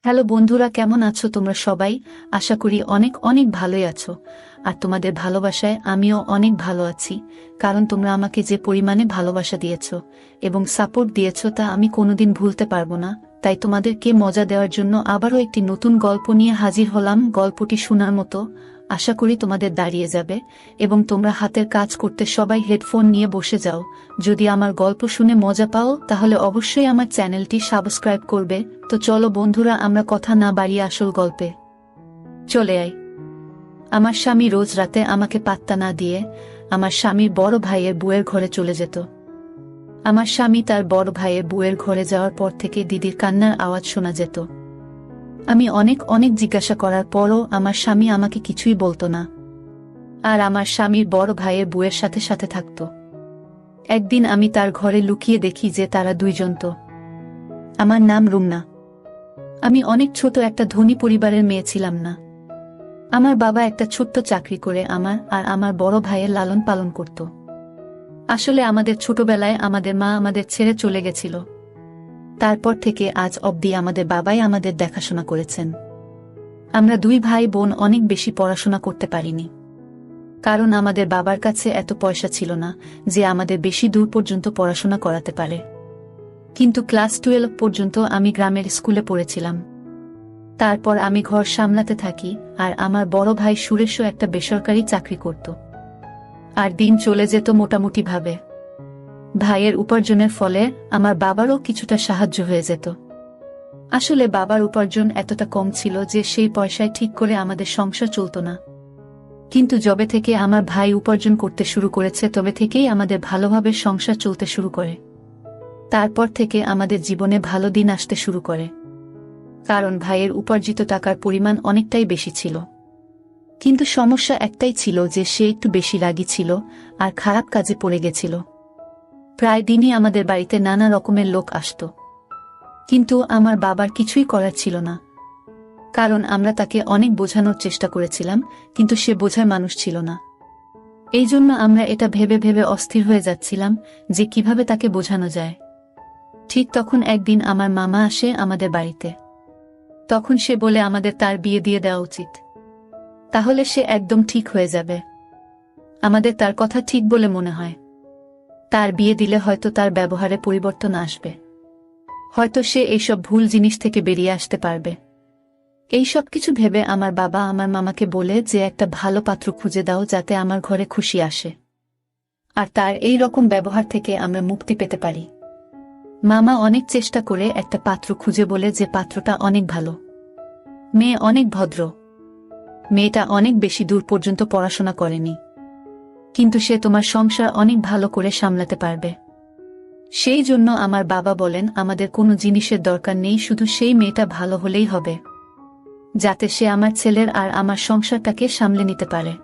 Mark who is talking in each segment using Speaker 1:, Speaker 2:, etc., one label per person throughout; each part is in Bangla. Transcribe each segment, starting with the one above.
Speaker 1: হ্যালো বন্ধুরা, কেমন আছো তোমরা সবাই? আশা করি অনেক অনেক ভালোই আছো। আর তোমাদের ভালোবাসায় আমিও অনেক ভালো আছি, কারণ তোমরা আমাকে যে পরিমাণে ভালোবাসা দিয়েছো এবং সাপোর্ট দিয়েছো তা আমি কোনোদিন ভুলতে পারবো না। তাই তোমাদেরকে মজা দেওয়ার জন্য আবারও একটি নতুন গল্প নিয়ে হাজির হলাম। গল্পটি শোনার মতো আশা করি তোমাদের দাঁড়িয়ে যাবে এবং তোমরা হাতের কাজ করতে সবাই হেডফোন নিয়ে বসে যাও। যদি আমার গল্প শুনে মজা পাও তাহলে অবশ্যই আমার চ্যানেলটি সাবস্ক্রাইব করবে। তো চলো বন্ধুরা, আমরা কথা না বাড়িয়ে আসল গল্পে চলে আই। আমার স্বামী রোজ রাতে আমাকে পাত্তা না দিয়ে আমার স্বামীর বড় ভাইয়ের বউয়ের ঘরে চলে যেত। আমার স্বামী তার বড় ভাইয়ের বউয়ের ঘরে যাওয়ার পর থেকে দিদির কান্নার আওয়াজ শোনা যেত। আমি অনেক অনেক জিজ্ঞাসা করার পরও আমার স্বামী আমাকে কিছুই বলতো না, আর আমার স্বামীর বড় ভাইয়ের বউয়ের সাথে সাথে থাকত। একদিন আমি তার ঘরে লুকিয়ে দেখি যে তারা দুইজন তো। আমার নাম রুমনা। আমি অনেক ছোট একটা ধনী পরিবারের মেয়ে ছিলাম না। আমার বাবা একটা ছোট্ট চাকরি করে আমার আর আমার বড় ভাইয়ের লালন পালন করত। আসলে আমাদের ছোটবেলায় আমাদের মা আমাদের ছেড়ে চলে গেছিল। তারপর থেকে আজ অবধি আমাদের বাবাই আমাদের দেখাশোনা করেছেন। আমরা দুই ভাই বোন অনেক বেশি পড়াশোনা করতে পারিনি, কারণ আমাদের বাবার কাছে এত পয়সা ছিল না যে আমাদের বেশি দূর পর্যন্ত পড়াশোনা করাতে পারে। কিন্তু ক্লাস 12 পর্যন্ত আমি গ্রামের স্কুলে পড়েছিলাম। তারপর আমি ঘর সামলাতে থাকি আর আমার বড় ভাই সুরেশও একটা বেসরকারি চাকরি করত। আর দিন চলে যেত মোটামুটি ভাবে। ভাইয়ের উপার্জনের ফলে আমার বাবারও কিছুটা সাহায্য হয়ে যেত। আসলে বাবার উপার্জন এতটা কম ছিল যে সেই পয়সায় ঠিক করে আমাদের সংসার চলত না। কিন্তু যবে থেকে আমার ভাই উপার্জন করতে শুরু করেছে তবে থেকেই আমাদের ভালোভাবে সংসার চলতে শুরু করে। তারপর থেকে আমাদের জীবনে ভালো দিন আসতে শুরু করে, কারণ ভাইয়ের উপার্জিত টাকার পরিমাণ অনেকটাই বেশি ছিল। কিন্তু সমস্যা একটাই ছিল যে সে একটু বেশি রাগী ছিল আর খারাপ কাজে পড়ে গেছিল। প্রায় দিনই আমাদের বাড়িতে নানা রকমের লোক আসত, কিন্তু আমার বাবার কিছুই করার ছিল না, কারণ আমরা তাকে অনেক বোঝানোর চেষ্টা করেছিলাম, কিন্তু সে বোঝার মানুষ ছিল না। এই জন্য আমরা এটা ভেবে ভেবে অস্থির হয়ে যাচ্ছিলাম যে কিভাবে তাকে বোঝানো যায়। ঠিক তখন একদিন আমার মামা আসে আমাদের বাড়িতে। তখন সে বলে আমাদের তার বিয়ে দিয়ে দেওয়া উচিত, তাহলে সে একদম ঠিক হয়ে যাবে। আমাদের তার কথা ঠিক বলে মনে হয়। তার বিয়ে দিলে হয়তো তার ব্যবহারে পরিবর্তন আসবে, হয়তো সে এইসব ভুল জিনিস থেকে বেরিয়ে আসতে পারবে। এই সব কিছু ভেবে আমার বাবা আমার মামাকে বলে যে একটা ভালো পাত্র খুঁজে দাও যাতে আমার ঘরে খুশি আসে, আর তার এই রকম ব্যবহার থেকে আমরা মুক্তি পেতে পারি। মামা অনেক চেষ্টা করে একটা পাত্র খুঁজে বলে যে পাত্রটা অনেক ভালো, মেয়ে অনেক ভদ্র, মেয়েটা অনেক বেশি দূর পর্যন্ত পড়াশোনা করেনি, কিন্তু সে তোমার সংসার অনেক ভালো করে সামলাতে পারবে। সেই জন্য আমার বাবা বলেন আমাদের কোনো জিনিসের দরকার নেই, শুধু সেই মেয়েটা ভালো হলেই হবে, যাতে সে আমার ছেলের আর আমার সংসারটাকে সামলে নিতে পারে।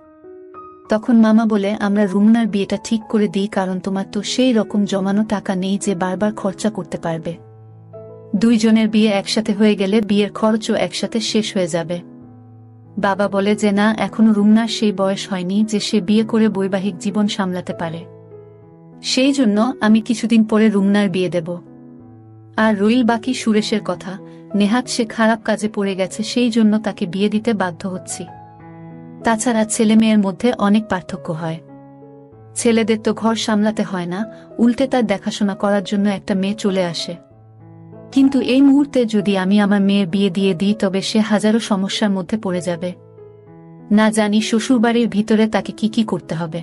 Speaker 1: তখন মামা বলে আমরা রুমনার বিয়েটা ঠিক করে দিই, কারণ তোমার তো সেই রকম জমানো টাকা নেই যে বারবার খরচা করতে পারবে। দুইজনের বিয়ে একসাথে হয়ে গেলে বিয়ের খরচও একসাথে শেষ হয়ে যাবে। বাবা বলে যে না, এখনো রুমনার সেই বয়স হয়নি যে সে বিয়ে করে বৈবাহিক জীবন সামলাতে পারে। সেই জন্য আমি কিছুদিন পরে রুমনার বিয়ে দেব। আর রইল বাকি সুরেশের কথা। নেহাত সে খারাপ কাজে পড়ে গেছে, সেই জন্য তাকে বিয়ে দিতে বাধ্য হচ্ছি। তাছাড়া ছেলে মেয়ের মধ্যে অনেক পার্থক্য হয়। ছেলেদের তো ঘর সামলাতে হয় না, উল্টে তার দেখাশোনা করার জন্য একটা মেয়ে চলে আসে। কিন্তু এই মুহূর্তে যদি আমি আমার মেয়ের বিয়ে দিয়ে দিই তবে সে হাজারো সমস্যার মধ্যে পড়ে যাবে। না জানি শ্বশুরবাড়ির ভিতরে তাকে কি কি করতে হবে।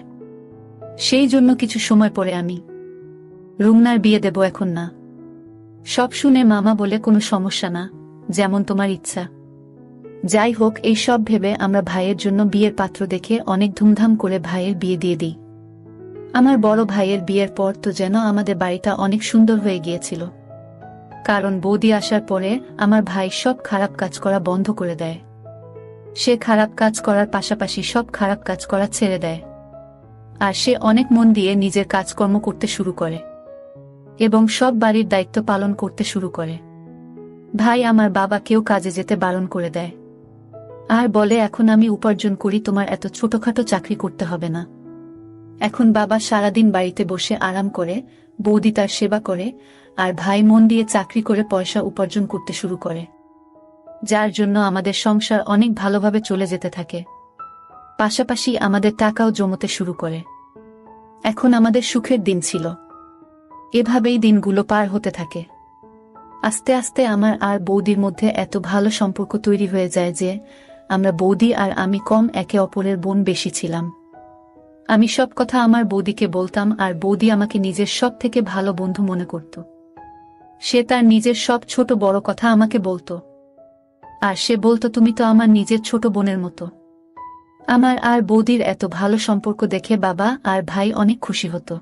Speaker 1: সেই জন্য কিছু সময় পরে আমি রুমনার বিয়ে দেব, এখন না। সব শুনে মামা বলে কোনো সমস্যা না, যেমন তোমার ইচ্ছা। যাই হোক, এই সব ভেবে আমরা ভাইয়ের জন্য বিয়ের পাত্র দেখে অনেক ধুমধাম করে ভাইয়ের বিয়ে দিয়ে দিই। আমার বড় ভাইয়ের বিয়ের পর তো যেন আমাদের বাড়িটা অনেক সুন্দর হয়ে গিয়েছিল, কারণ বৌদি আসার পরে আমার ভাই সব খারাপ কাজ করা বন্ধ করে দেয়। সে খারাপ কাজ করার পাশাপাশি সব খারাপ কাজ করা ছেড়ে দেয়, আর সে অনেক মন দিয়ে নিজের কাজকর্ম করতে শুরু করে এবং সব বাড়ির দায়িত্ব পালন করতে শুরু করে। ভাই আমার বাবাকেও কাজে যেতে বারণ করে দেয় আর বলে এখন আমি উপার্জন করি, তোমার এত ছোটখাটো চাকরি করতে হবে না। এখন বাবা সারাদিন বাড়িতে বসে আরাম করে, বৌদি তার সেবা করে, আর ভাই মন দিয়ে চাকরি করে পয়সা উপার্জন করতে শুরু করে। যার জন্য আমাদের সংসার অনেক ভালোভাবে চলে যেতে থাকে। পাশাপাশি আমাদের টাকাও জমতে শুরু করে। এখন আমাদের সুখের দিন ছিল। এভাবেই দিনগুলো পার হতে থাকে। আস্তে আস্তে আমার আর বৌদির মধ্যে এত ভালো সম্পর্ক তৈরি হয়ে যায় যে আমরা বৌদি আর আমি কম একে অপরের বোন বেশি ছিলাম। আমি সব কথা আমার বৌদিকে বলতাম আর বৌদি আমাকে নিজের সব থেকে ভালো বন্ধু মনে করত। সে তার নিজের সব ছোট বড় কথা আমাকে বলতো। আর সে বলতো, তুমি তো আমার নিজের ছোট বোনের মতো। আমার আর বৌদির এত ভালো সম্পর্ক দেখে বাবা আর ভাই অনেক খুশি হতো।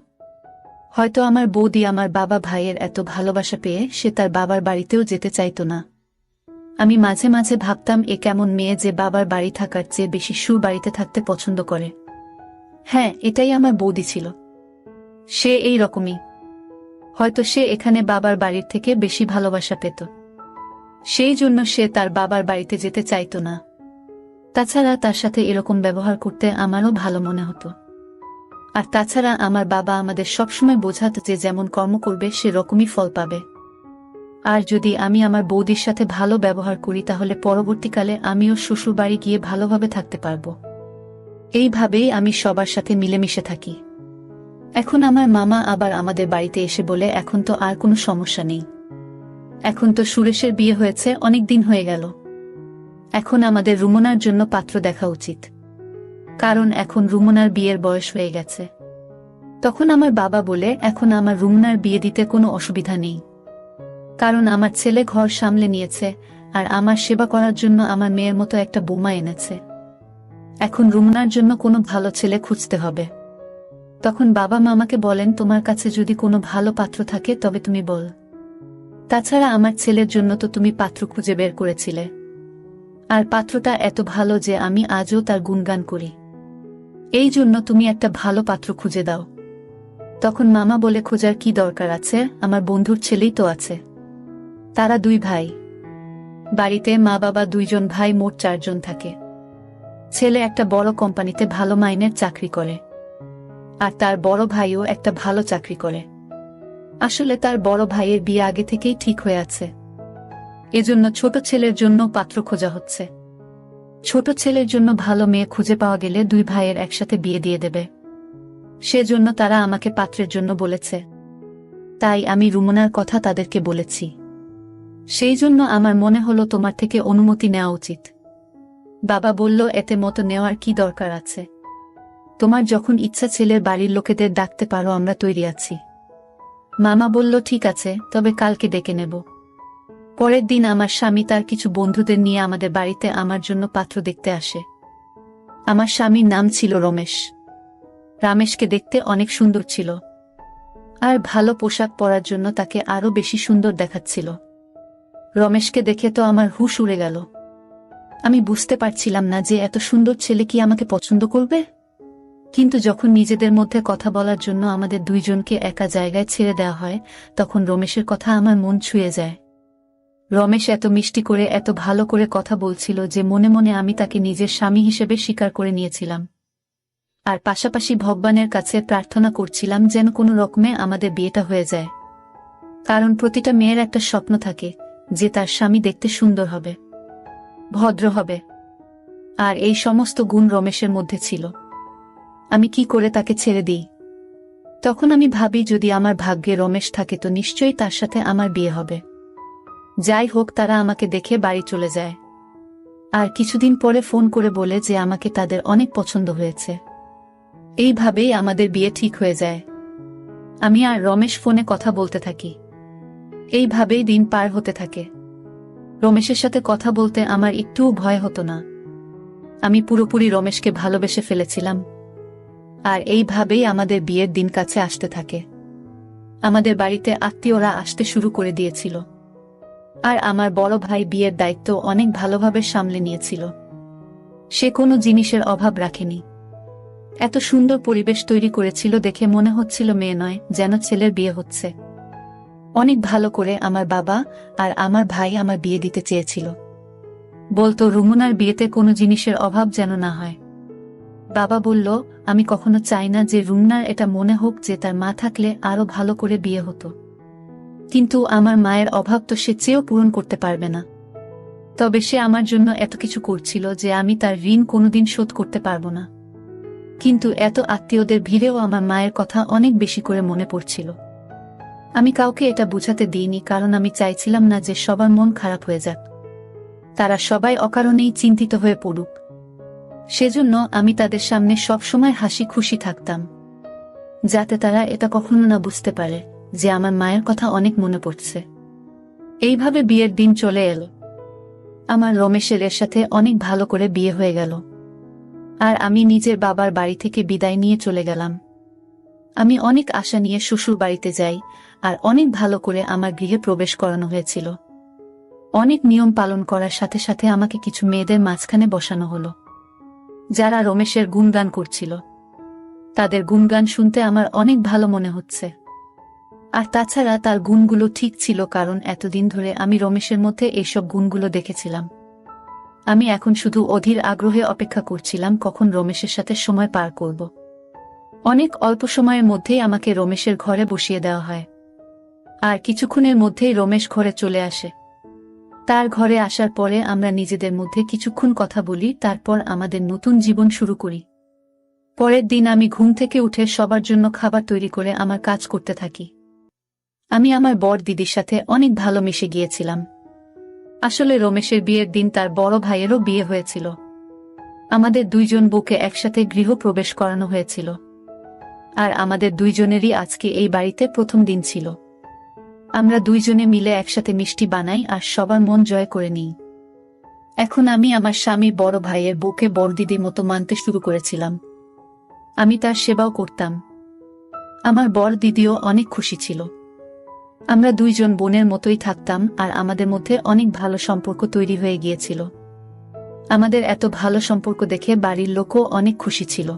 Speaker 1: হয়তো আমার বৌদি আমার বাবা ভাইয়ের এত ভালোবাসা পেয়ে সে তার বাবার বাড়িতেও যেতে চাইতো না। আমি মাঝে মাঝে ভাবতাম, এ কেমন মেয়ে যে বাবার বাড়ি থাকার চেয়ে বেশি বাড়িতে থাকতে পছন্দ করে। হ্যাঁ, এটাই আমার বৌদি ছিল। সে এই রকমই। হয়তো সে এখানে বাবার বাড়ির থেকে বেশি ভালোবাসা পেত, সেই জন্য সে তার বাবার বাড়িতে যেতে চাইতো না। তাছাড়া তার সাথে এরকম ব্যবহার করতে আমারও ভালো মনে হতো। আর তাছাড়া আমার বাবা আমাদের সবসময় বোঝাতো যে যেমন কর্ম করবে সে রকমই ফল পাবে। আর যদি আমি আমার বৌদির সাথে ভালো ব্যবহার করি তাহলে পরবর্তীকালে আমিও শ্বশুর বাড়ি গিয়ে ভালোভাবে থাকতে পারব। এইভাবেই আমি সবার সাথে মিলেমিশে থাকি। এখন আমার মামা আবার আমাদের বাড়িতে এসে বলে, এখন তো আর কোনো সমস্যা নেই। এখন তো সুরেশের বিয়ে হয়েছে, অনেক দিন হয়ে গেল। এখন আমাদের রুমনার জন্য পাত্র দেখা উচিত, কারণ এখন রুমনার বিয়ের বয়স হয়ে গেছে। তখন আমার বাবা বলে, এখন আমার রুমনার বিয়ে দিতে কোনো অসুবিধা নেই, কারণ আমার ছেলে ঘর সামলে নিয়েছে আর আমার সেবা করার জন্য আমার মেয়ের মতো একটা বৌমা এনেছে। এখন রুমনার জন্য কোনো ভালো ছেলে খুঁজতে হবে। তখন বাবা মামাকে বলেন, তোমার কাছে যদি কোনো ভালো পাত্র থাকে তবে তুমি বল। তাছাড়া আমার ছেলের জন্য তো তুমি পাত্র খুঁজে বের করেছিলে, আর পাত্রটা এত ভালো যে আমি আজও তার গুণগান করি। এই জন্য তুমি একটা ভালো পাত্র খুঁজে দাও। তখন মামা বলে, খোঁজার কি দরকার আছে, আমার বন্ধুর ছেলেই তো আছে। তারা 2 ভাই। বাড়িতে মা বাবা 2 জন ভাই, মোট 4 জন থাকে। ছেলে একটা বড় কোম্পানিতে ভালো মাইনের চাকরি করে, আর তার বড় ভাইও একটা ভালো চাকরি করে। আসলে তার বড় ভাইয়ের বিয়ে আগে থেকেই ঠিক হয়ে আছে। এজন্য ছোট ছেলের জন্য পাত্র খোঁজা হচ্ছে। ছোট ছেলের জন্য ভালো মেয়ে খুঁজে পাওয়া গেলে 2 ভাইয়ের একসাথে বিয়ে দিয়ে দেবে। সেজন্য তারা আমাকে পাত্রের জন্য বলেছে। তাই আমি রুমনার কথা তাদেরকে বলেছি। সেই জন্য আমার মনে হলো তোমার থেকে অনুমতি নেওয়া উচিত। বাবা বলল, এতে মতো নেওয়ার কি দরকার আছে? তোমার যখন ইচ্ছা ছেলের বাড়ির লোকেদের ডাকতে পারো, আমরা তৈরি আছি। মামা বলল, ঠিক আছে, তবে কালকে ডেকে নেব। পরের দিন আমার স্বামী তার কিছু বন্ধুদের নিয়ে আমাদের বাড়িতে আমার জন্য পাত্র দেখতে আসে। আমার স্বামীর নাম ছিল রমেশ। রমেশকে দেখতে অনেক সুন্দর ছিল, আর ভালো পোশাক পরার জন্য তাকে আরো বেশি সুন্দর দেখাচ্ছিল। রমেশকে দেখে তো আমার হুঁশ উড়ে গেল। আমি বুঝতে পারছিলাম না যে এত সুন্দর ছেলে কি আমাকে পছন্দ করবে। কিন্তু যখন নিজেদের মধ্যে কথা বলার জন্য আমাদের 2 জনকে একা জায়গায় ছেড়ে দেওয়া হয়, তখন রমেশের কথা আমার মন ছুঁয়ে যায়। রমেশ এত মিষ্টি করে, এত ভালো করে কথা বলছিল যে মনে মনে আমি তাকে নিজের স্বামী হিসেবে স্বীকার করে নিয়েছিলাম। আর পাশাপাশি ভগবানের কাছে প্রার্থনা করছিলাম যেন কোনো রকমে আমাদের বিয়েটা হয়ে যায়। কারণ প্রতিটা মেয়ের একটা স্বপ্ন থাকে যে তার স্বামী দেখতে সুন্দর হবে, ভদ্র হবে, আর এই সমস্ত গুণ রমেশের মধ্যে ছিল। আমি কি করে তাকে ছেড়ে দিই? তখন আমি ভাবি, যদি আমার ভাগ্যে রমেশ থাকে তো নিশ্চয়ই তার সাথে আমার বিয়ে হবে। যাই হোক, তারা আমাকে দেখে বাড়ি চলে যায়, আর কিছুদিন পরে ফোন করে বলে যে আমাকে তাদের অনেক পছন্দ হয়েছে। এইভাবেই আমাদের বিয়ে ঠিক হয়ে যায়। আমি আর রমেশ ফোনে কথা বলতে থাকি। এইভাবেই দিন পার হতে থাকে। রমেশের সাথে কথা বলতে আমার একটুও ভয় হতো না। আমি পুরোপুরি রমেশকে ভালোবেসে ফেলেছিলাম। আর এইভাবেই আমাদের বিয়ের দিন কাছে আসতে থাকে। আমাদের বাড়িতে আত্মীয়রা আসতে শুরু করে দিয়েছিল, আর আমার বড় ভাই বিয়ের দায়িত্ব অনেক ভালোভাবে সামলে নিয়েছিল। সে কোনো জিনিসের অভাব রাখেনি। এত সুন্দর পরিবেশ তৈরি করেছিল, দেখে মনে হচ্ছিল মেয়ে নয়, যেন ছেলের বিয়ে হচ্ছে। অনেক ভালো করে আমার বাবা আর আমার ভাই আমার বিয়ে দিতে চেয়েছিল। বলতো, রুমনার বিয়েতে কোনো জিনিসের অভাব যেন না হয়। বাবা বলল, আমি কখনো চাই না যে রুমনার এটা মনে হোক যে তার মা থাকলে আরো ভালো করে বিয়ে হতো। কিন্তু আমার মায়ের অভাব তো সে চেয়েও পূরণ করতে পারবে না। তবে সে আমার জন্য এত কিছু করছিল যে আমি তার ঋণ কোনোদিন শোধ করতে পারবো না। কিন্তু এত আত্মীয়দের ভিড়েও আমার মায়ের কথা অনেক বেশি করে মনে পড়ছিল। আমি কাউকে এটা বোঝাতে দিইনি, কারণ আমি চাইছিলাম না যে সবার মন খারাপ হয়ে যাক, তারা সবাই অকারণেই চিন্তিত হয়ে পড়ুক। সেজন্য আমি তাদের সামনে সবসময় হাসি খুশি থাকতাম, যাতে তারা এটা কখনো না বুঝতে পারে যে আমার মায়ের কথা অনেক মনে পড়ছে। এইভাবে বিয়ের দিন চলে এলো। আমার রমেশের এর সাথে অনেক ভালো করে বিয়ে হয়ে গেল, আর আমি নিজের বাবার বাড়ি থেকে বিদায় নিয়ে চলে গেলাম। আমি অনেক আশা নিয়ে শ্বশুর বাড়িতে যাই, আর অনেক ভালো করে আমার গৃহে প্রবেশ করানো হয়েছিল। অনেক নিয়ম পালন করার সাথে সাথে আমাকে কিছু মেয়েদের মাঝখানে বসানো হলো, যারা রমেশের গুণগান করছিল। তাদের গুণগান শুনতে আমার অনেক ভালো মনে হচ্ছে। আর তাছাড়া তার গুণগুলো ঠিক ছিল, কারণ এতদিন ধরে আমি রমেশের মধ্যে এইসব গুণগুলো দেখেছিলাম। আমি এখন শুধু অধীর আগ্রহে অপেক্ষা করছিলাম কখন রমেশের সাথে সময় পার করব। অনেক অল্প সময়ের মধ্যেই আমাকে রমেশের ঘরে বসিয়ে দেওয়া হয়, আর কিছুক্ষণের মধ্যেই রমেশ ঘরে চলে আসে। তার ঘরে আসার পরে আমরা নিজেদের মধ্যে কিছুক্ষণ কথা বলি, তারপর আমাদের নতুন জীবন শুরু করি। পরের দিন আমি ঘুম থেকে উঠে সবার জন্য খাবার তৈরি করে আমার কাজ করতে থাকি। আমি আমার বড় দিদির সাথে অনেক ভালো মিশে গিয়েছিলাম। আসলে রমেশের বিয়ের দিন তার বড় ভাইয়েরও বিয়ে হয়েছিল। আমাদের দুইজন বউকে একসাথে গৃহ প্রবেশ করানো হয়েছিল, আর আমাদের দুইজনেরই আজকে এই বাড়িতে প্রথম দিন ছিল। আমরা দুইজনে মিলে একসাথে মিষ্টি বানাই আর সবার মন জয় করে নিই। এখন আমি আমার স্বামী বড় ভাইয়ের বউকে বড় দিদির মতো মানতে শুরু করেছিলাম। আমি তার সেবাও করতাম। আমার বড় দিদিও অনেক খুশি ছিল। আমরা দুইজন বোনের মতোই থাকতাম, আর আমাদের মধ্যে অনেক ভালো সম্পর্ক তৈরি হয়ে গিয়েছিল। আমাদের এত ভালো সম্পর্ক দেখে বাড়ির লোকও অনেক খুশি ছিল।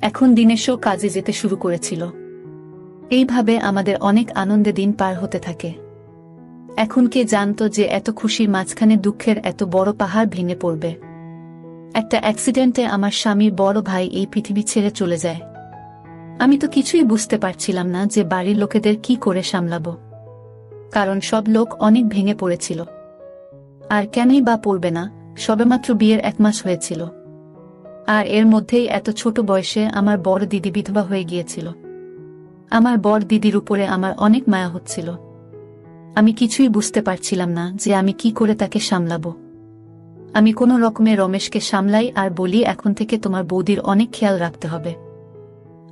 Speaker 1: এখন দিনেশও কাজে যেতে শুরু করেছিল। এইভাবে আমাদের অনেক আনন্দে দিন পার হতে থাকে। এখন কে জানতো যে এত খুশির মাঝখানে দুঃখের এত বড় পাহাড় ভেঙে পড়বে। একটা অ্যাক্সিডেন্টে আমার স্বামীর বড় ভাই এই পৃথিবী ছেড়ে চলে যায়। আমি তো কিছুই বুঝতে পারছিলাম না যে বাড়ির লোকেদের কি করে সামলাবো, কারণ সব লোক অনেক ভেঙে পড়েছিল। আর কেনই বা পড়বে না, সবেমাত্র বিয়ের 1 মাস হয়েছিল, আর এর মধ্যেই এত ছোট বয়সে আমার বড় দিদি বিধবা হয়ে গিয়েছিল। আমার বড় দিদির উপরে আমার অনেক মায়া হচ্ছিল। আমি কিছুই বুঝতে পারছিলাম না যে আমি কি করে তাকে সামলাবো। আমি কোনো রকমে রমেশকে সামলাই আর বলি, এখন থেকে তোমার বৌদির অনেক খেয়াল রাখতে হবে।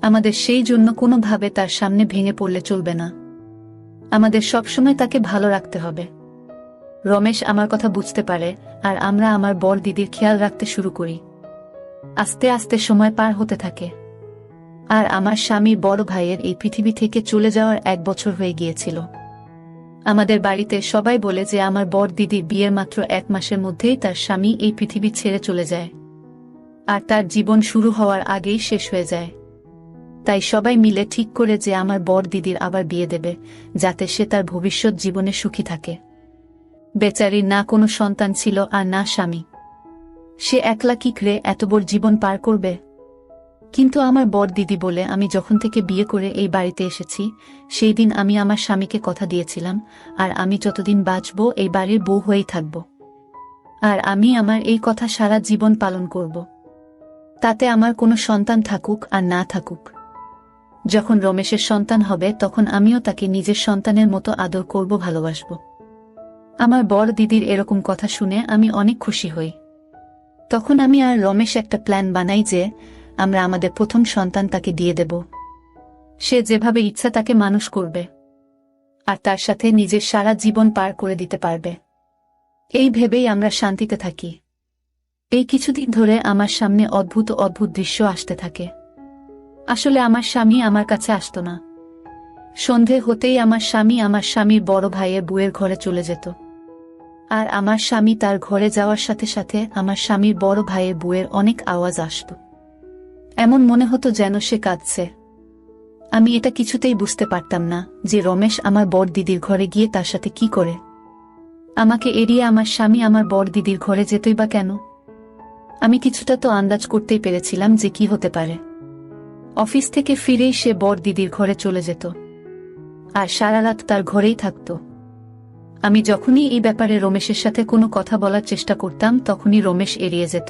Speaker 1: আমাদের সেই জন্য কোনোভাবে তার সামনে ভেঙে পড়লে চলবে না। আমাদের সবসময় তাকে ভালো রাখতে হবে। রমেশ আমার কথা বুঝতে পারে, আর আমরা আমার বড় দিদির খেয়াল রাখতে শুরু করি। আস্তে আস্তে সময় পার হতে থাকে, আর আমার স্বামী বড় ভাইয়ের এই পৃথিবী থেকে চলে যাওয়ার 1 বছর হয়ে গিয়েছিল। আমাদের বাড়িতে সবাই বলে যে আমার বড় দিদির বিয়ের মাত্র 1 মাসের মধ্যেই তার স্বামী এই পৃথিবী ছেড়ে চলে যায়, আর তার জীবন শুরু হওয়ার আগেই শেষ হয়ে যায়। তাই সবাই মিলে ঠিক করে যে আমার বড় দিদির আবার বিয়ে দেবে, যাতে সে তার ভবিষ্যৎ জীবনে সুখী থাকে। বেচারির না কোনো সন্তান ছিল আর না স্বামী। সে একলা কি করে এত বড় জীবন পার করবে? কিন্তু আমার বড় দিদি বলে আমি যখন থেকে বিয়ে করে এই বাড়িতে এসেছি, সেই দিন আমি আমার স্বামীকে কথা দিয়েছিলাম, আর আমি যতদিন বাঁচব এই বাড়ির বউ হয়েই থাকব। আর আমি আমার এই কথা সারা জীবন পালন করব। তাতে আমার কোনো সন্তান থাকুক আর না থাকুক। যখন রমেশের সন্তান হবে তখন আমিও তাকে নিজের সন্তানের মতো আদর করব, ভালোবাসব। আমার বড় দিদির এরকম কথা শুনে আমি অনেক খুশি হই। তখন আমি আর রমেশ একটা প্ল্যান বানাই যে আমরা আমাদের প্রথম সন্তান তাকে দিয়ে দেব। সে যেভাবে ইচ্ছা তাকে মানুষ করবে, আর তার সাথে নিজের সারা জীবন পার করে দিতে পারবে। এই ভেবেই আমরা শান্তিতে থাকি। এই কিছুদিন ধরে আমার সামনে অদ্ভুত অদ্ভুত দৃশ্য আসতে থাকে। আসলে আমার স্বামী আমার কাছে আসতো না। সন্ধে হতেই আমার স্বামী আমার স্বামীর বড় ভাইয়ের বউয়ের ঘরে চলে যেত, আর আমার স্বামী তার ঘরে যাওয়ার সাথে সাথে আমার স্বামীর বড় ভাইয়ের বউয়ের অনেক আওয়াজ আসত। এমন মনে হতো যেন সে কাঁদছে। আমি এটা কিছুতেই বুঝতে পারতাম না যে রমেশ আমার বড় দিদির ঘরে গিয়ে তার সাথে কি করে। আমাকে এড়িয়ে আমার স্বামী আমার বড় দিদির ঘরে যেতই বা কেন? আমি কিছুটা তো আন্দাজ করতেই পেরেছিলাম যে কি হতে পারে। অফিস থেকে ফিরেই সে বড় দিদির ঘরে চলে যেত, আর সারা রাত তার ঘরেই থাকত। আমি যখনই এই ব্যাপারে রমেশের সাথে কোনো কথা বলার চেষ্টা করতাম তখনই রমেশ এড়িয়ে যেত।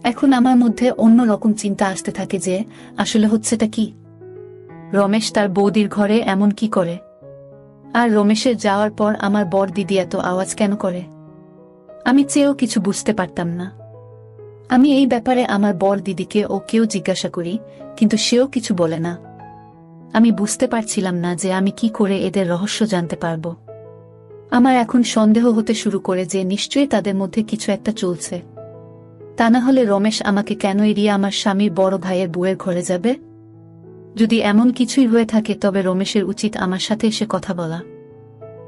Speaker 1: এখন আমার মধ্যে অন্য রকম চিন্তা আসতে থাকে যে আসলে হচ্ছেটা কি। রমেশ তার বৌদির ঘরে এমন কি করে, আর রমেশের যাওয়ার পর আমার বর দিদি এত আওয়াজ কেন করে? আমি চেয়েও কিছু বুঝতে পারতাম না। আমি এই ব্যাপারে আমার বর দিদিকে ও কেউ জিজ্ঞাসা করি, কিন্তু সেও কিছু বলে না। আমি বুঝতে পারছিলাম না যে আমি কি করে এদের রহস্য জানতে পারব। আমার এখন সন্দেহ হতে শুরু করে যে নিশ্চয়ই তাদের মধ্যে কিছু একটা চলছে। তা না হলে রমেশ আমাকে কেন এড়িয়ে আমার স্বামীর বড় ভাইয়ের বউয়ের ঘরে যাবে? যদি এমন কিছুই হয়ে থাকে তবে রমেশের উচিত আমার সাথে এসে কথা বলা।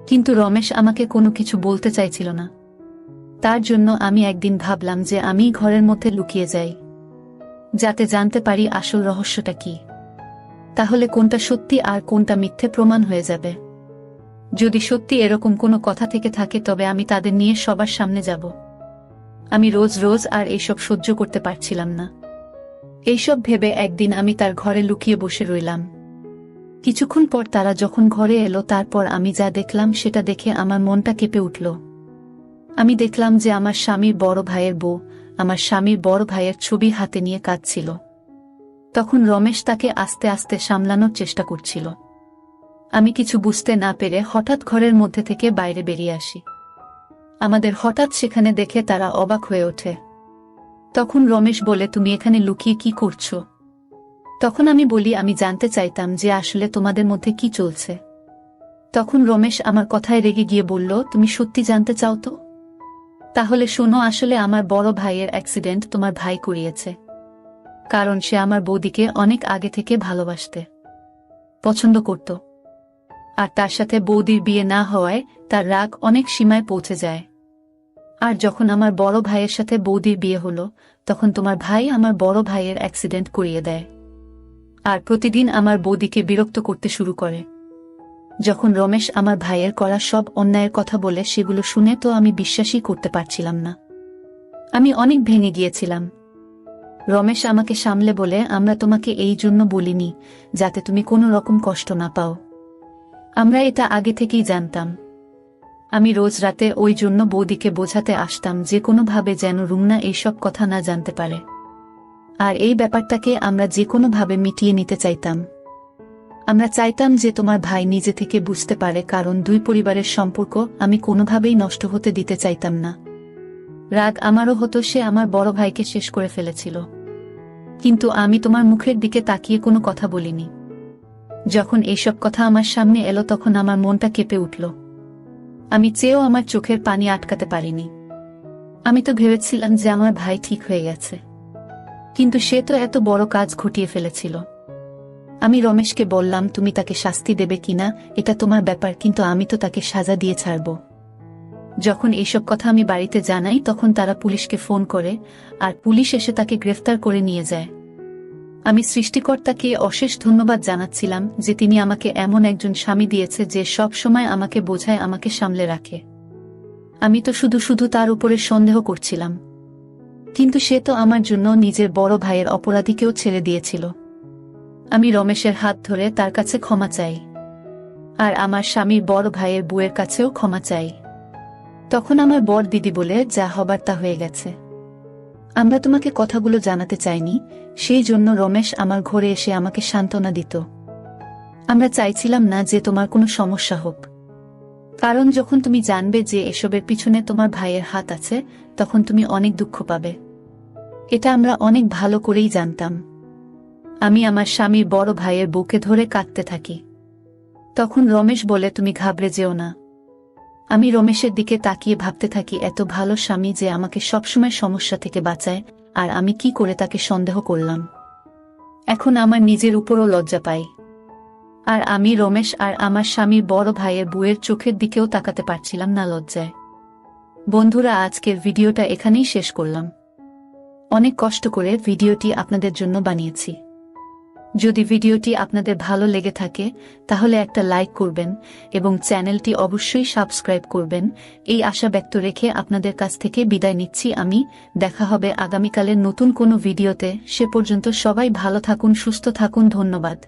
Speaker 1: কিন্তু রমেশ আমাকে কোনো কিছু বলতে চাইছিল না। তার জন্য আমি একদিন ভাবলাম যে আমি ঘরের মধ্যে লুকিয়ে যাই, যাতে জানতে পারি আসল রহস্যটা কি। তাহলে কোনটা সত্যি আর কোনটা মিথ্যে প্রমাণ হয়ে যাবে। যদি সত্যি এরকম কোনো কথা থেকে থাকে তবে আমি তাদের নিয়ে সবার সামনে যাব। আমি রোজ রোজ আর এইসব সহ্য করতে পারছিলাম না। এইসব ভেবে একদিন আমি তার ঘরে লুকিয়ে বসে রইলাম। কিছুক্ষণ পর তারা যখন ঘরে এলো তারপর আমি যা দেখলাম সেটা দেখে আমার মনটা কেঁপে উঠল। আমি দেখলাম যে আমার স্বামীর বড় ভাইয়ের বউ আমার স্বামীর বড় ভাইয়ের ছবি হাতে নিয়ে কাঁদছিল। তখন রমেশ তাকে আস্তে আস্তে সামলানোর চেষ্টা করছিল। আমি কিছু বুঝতে না পেরে হঠাৎ ঘরের মধ্যে থেকে বাইরে বেরিয়ে আসি। আমাদের হঠাৎ সেখানে দেখে তারা অবাক হয়ে ওঠে। তখন রমেশ বলে, তুমি এখানে লুকিয়ে কি করছো? তখন আমি বলি, আমি জানতে চাইতাম যে আসলে তোমাদের মধ্যে কি চলছে। তখন রমেশ আমার কথায় রেগে গিয়ে বলল, তুমি সত্যি জানতে চাও তো? তাহলে শোনো, আসলে আমার বড় ভাইয়ের অ্যাক্সিডেন্ট তোমার ভাই করিয়েছে। কারণ সে আমার বৌদিকে অনেক আগে থেকে ভালোবাসতে পছন্দ করত, আর তার সাথে বৌদির বিয়ে না হওয়ায় তার রাগ অনেক সীমায় পৌঁছে যায়। আর যখন আমার বড় ভাইয়ের সাথে বৌদির বিয়ে হলো তখন তোমার ভাই আমার বড় ভাইয়ের অ্যাক্সিডেন্ট করিয়ে দেয়, আর প্রতিদিন আমার বৌদিকে বিরক্ত করতে শুরু করে। যখন রমেশ আমার ভাইয়ের করা সব অন্যায়ের কথা বলে সেগুলো শুনে তো আমি বিশ্বাসই করতে পারছিলাম না। আমি অনেক ভেঙে গিয়েছিলাম। রমেশ আমাকে সামলে বলে, আমরা তোমাকে এই জন্য বলিনি যাতে তুমি কোনো রকম কষ্ট না পাও। আমরা এটা আগে থেকেই জানতাম। আমি রোজ রাতে ওই জন্য বৌদিকে বোঝাতে আসতাম যে কোনোভাবে যেন রুমনা এইসব কথা না জানতে পারে। আর এই ব্যাপারটাকে আমরা যে কোনোভাবে মিটিয়ে নিতে চাইতাম। আমরা চাইতাম যে তোমার ভাই নিজে থেকে বুঝতে পারে, কারণ দুই পরিবারের সম্পর্ক আমি কোনোভাবেই নষ্ট হতে দিতে চাইতাম না। রাগ আমারও হতো, সে আমার বড় ভাইকে শেষ করে ফেলেছিল। কিন্তু আমি তোমার মুখের দিকে তাকিয়ে কোনো কথা বলিনি। যখন এইসব কথা আমার সামনে এলো তখন আমার মনটা কেঁপে উঠল। আমি চেয়েও আমার চোখের পানি আটকাতে পারিনি। আমি তো ভেবেছিলাম যে আমার ভাই ঠিক হয়ে গেছে, কিন্তু সে তো এত বড় কাজ ঘটিয়ে ফেলেছিল। আমি রমেশকে বললাম, তুমি তাকে শাস্তি দেবে কিনা এটা তোমার ব্যাপার, কিন্তু আমি তো তাকে সাজা দিয়ে ছাড়ব। যখন এইসব কথা আমি বাড়িতে জানাই তখন তারা পুলিশকে ফোন করে, আর পুলিশ এসে তাকে গ্রেফতার করে নিয়ে যায়। আমি সৃষ্টিকর্তাকে অশেষ ধন্যবাদ জানাচ্ছিলাম যে তিনি আমাকে এমন একজন স্বামী দিয়েছে যে সব সময় আমাকে বোঝায়, আমাকে সামলে রাখে। আমি তো শুধু শুধু তার উপরে সন্দেহ করছিলাম, কিন্তু সে তো আমার জন্য নিজের বড় ভাইয়ের অপরাধীকেও ছেড়ে দিয়েছিল। আমি রমেশের হাত ধরে তার কাছে ক্ষমা চাই, আর আমার স্বামীর বড় ভাইয়ের বউয়ের কাছেও ক্ষমা চাই। তখন আমার বর দিদি বলে, যা হবার তা হয়ে গেছে, আমরা তোমাকে কথাগুলো জানাতে চাইনি। সেই জন্য রমেশ আমার ঘরে এসে আমাকে সান্ত্বনা দিত। আমরা চাইছিলাম না যে তোমার কোনো সমস্যা হোক, কারণ যখন তুমি জানবে যে এসবের পিছনে তোমার ভাইয়ের হাত আছে তখন তুমি অনেক দুঃখ পাবে। এটা আমরা অনেক ভালো করেই জানতাম। আমি আমার স্বামীর বড় ভাইয়ের বুকে ধরে কাঁদতে থাকি। তখন রমেশ বলে, তুমি ঘাবড়ে যেও না। আমি রমেশের দিকে তাকিয়ে ভাবতে থাকি, এত ভালো স্বামী যে আমাকে সবসময় সমস্যা থেকে বাঁচায়, আর আমি কি করে তাকে সন্দেহ করলাম। এখন আমার নিজের উপরও লজ্জা পাই। আর আমি রমেশ আর আমার স্বামীর বড় ভাইয়ের বউয়ের চোখের দিকেও তাকাতে পারছিলাম না লজ্জায়। বন্ধুরা, আজকের ভিডিওটা এখানেই শেষ করলাম। অনেক কষ্ট করে ভিডিওটি আপনাদের জন্য বানিয়েছি। যদি ভিডিওটি আপনাদের ভালো লেগে থাকে তাহলে একটা লাইক করবেন এবং চ্যানেলটি অবশ্যই সাবস্ক্রাইব করবেন। এই আশা ব্যক্ত রেখে আপনাদের কাছ থেকে বিদায় নিচ্ছি আমি। দেখা হবে আগামীকালের নতুন কোনো ভিডিওতে। সে পর্যন্ত সবাই ভালো থাকুন, সুস্থ থাকুন। ধন্যবাদ।